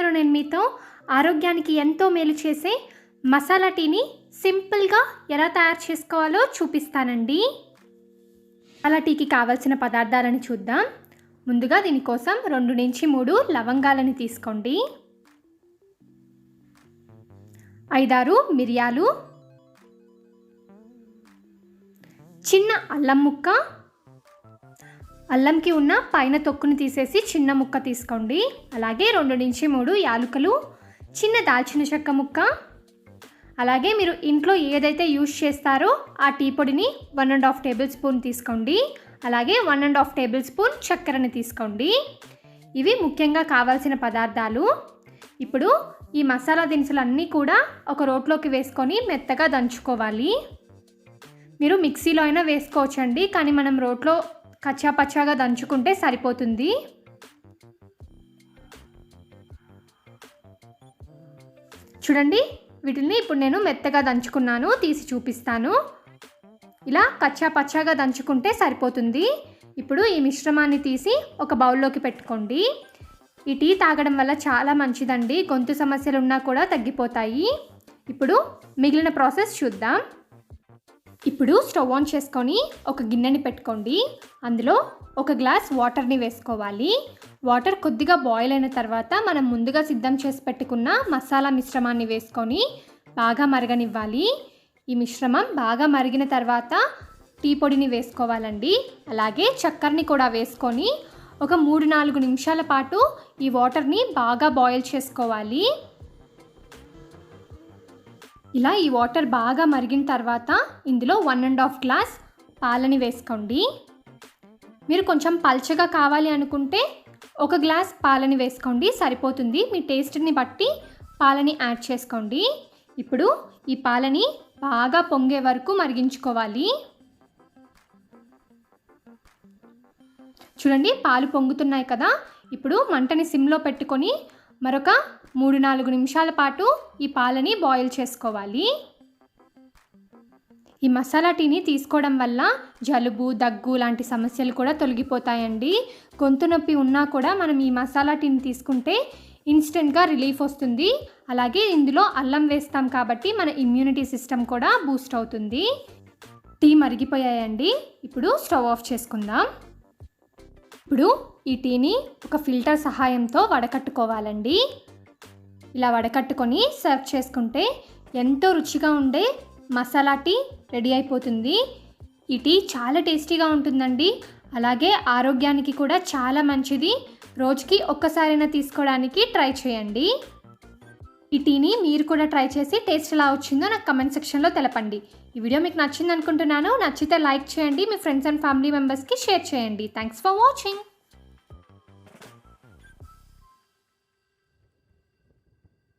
వీడియోలో నేను మీతో ఆరోగ్యానికి ఎంతో మేలు చేసే మసాలా టీని సింపుల్గా ఎలా తయారు చేసుకోవాలో చూపిస్తానండి. మసాలా టీకి కావాల్సిన పదార్థాలను చూద్దాం. ముందుగా దీనికోసం 2 నుంచి 3 లవంగాలను తీసుకోండి, 5-6 మిరియాలు, చిన్న అల్లం ముక్క, అల్లంకి ఉన్న పైన తొక్కుని తీసేసి చిన్న ముక్క తీసుకోండి. అలాగే 2 నుంచి 3 యాలకులు, చిన్న దాల్చిన చెక్క ముక్క, అలాగే మీరు ఇంట్లో ఏదైతే యూజ్ చేస్తారో ఆ టీ పొడిని 1.5 టేబుల్ స్పూన్ తీసుకోండి. అలాగే 1.5 టేబుల్ స్పూన్ చక్కెరని తీసుకోండి. ఇవి ముఖ్యంగా కావాల్సిన పదార్థాలు. ఇప్పుడు ఈ మసాలా దినుసులన్నీ కూడా ఒక రోట్లోకి వేసుకొని మెత్తగా దంచుకోవాలి. మీరు మిక్సీలో అయినా వేసుకోవచ్చండి, కానీ మనం రోట్లో కచ్చా పచ్చాగా దంచుకుంటే సరిపోతుంది. చూడండి, వీటిని ఇప్పుడు నేను మెత్తగా దంచుకున్నాను, తీసి చూపిస్తాను. ఇలా కచ్చా పచ్చాగా దంచుకుంటే సరిపోతుంది. ఇప్పుడు ఈ మిశ్రమాన్ని తీసి ఒక బౌల్లోకి పెట్టుకోండి. ఈ టీ తాగడం వల్ల చాలా మంచిదండి, గొంతు సమస్యలు ఉన్నా కూడా తగ్గిపోతాయి. ఇప్పుడు మిగిలిన ప్రాసెస్ చూద్దాం. ఇప్పుడు స్టవ్ ఆన్ చేసుకొని ఒక గిన్నెని పెట్టుకోండి. అందులో 1 గ్లాస్ వాటర్ని వేసుకోవాలి. వాటర్ కొద్దిగా బాయిల్ అయిన తర్వాత మనం ముందుగా సిద్ధం చేసి పెట్టుకున్న మసాలా మిశ్రమాన్ని వేసుకొని బాగా మరగనివ్వాలి. ఈ మిశ్రమం బాగా మరిగిన తర్వాత టీ పొడిని వేసుకోవాలండి. అలాగే చక్కెరని కూడా వేసుకొని ఒక 3-4 నిమిషాల పాటు ఈ వాటర్ని బాగా బాయిల్ చేసుకోవాలి. ఇలా ఈ వాటర్ బాగా మరిగిన తర్వాత ఇందులో 1.5 గ్లాస్ పాలని వేసుకోండి. మీరు కొంచెం పల్చగా కావాలి అనుకుంటే 1 గ్లాస్ పాలని వేసుకోండి, సరిపోతుంది. మీ టేస్ట్ని బట్టి పాలని యాడ్ చేసుకోండి. ఇప్పుడు ఈ పాలని బాగా పొంగే వరకు మరిగించుకోవాలి. చూడండి, పాలు పొంగుతున్నాయి కదా. ఇప్పుడు మంటని సిమ్లో పెట్టుకొని మరొక 3-4 నిమిషాల పాటు ఈ పాలని బాయిల్ చేసుకోవాలి. ఈ మసాలా టీని తీసుకోవడం వల్ల జలుబు, దగ్గు లాంటి సమస్యలు కూడా తొలగిపోతాయండి. గొంతు నొప్పి ఉన్నా కూడా మనం ఈ మసాలా టీని తీసుకుంటే ఇన్స్టెంట్గా రిలీఫ్ వస్తుంది. అలాగే ఇందులో అల్లం వేస్తాం కాబట్టి మన ఇమ్యూనిటీ సిస్టమ్ కూడా బూస్ట్ అవుతుంది. టీ మరిగిపోయాయండి, ఇప్పుడు స్టవ్ ఆఫ్ చేసుకుందాం. ఇప్పుడు ఈ టీని ఒక ఫిల్టర్ సహాయంతో వడకట్టుకోవాలండి. ఇలా వడకట్టుకొని సర్వ్ చేసుకుంటే ఎంతో రుచిగా ఉండే మసాలా టీ రెడీ అయిపోతుంది. ఈ టీ చాలా టేస్టీగా ఉంటుందండి. అలాగే ఆరోగ్యానికి కూడా చాలా మంచిది. రోజుకి ఒక్కసారైనా తీసుకోవడానికి ట్రై చేయండి. ఈ టీని మీరు కూడా ట్రై చేసి టేస్ట్ ఎలా వచ్చిందో నాకు కమెంట్ సెక్షన్లో తెలపండి. ఈ వీడియో మీకు నచ్చింది అనుకుంటున్నాను. నచ్చితే లైక్ చేయండి, మీ ఫ్రెండ్స్ అండ్ ఫ్యామిలీ మెంబర్స్కి షేర్ చేయండి. Thanks for watching.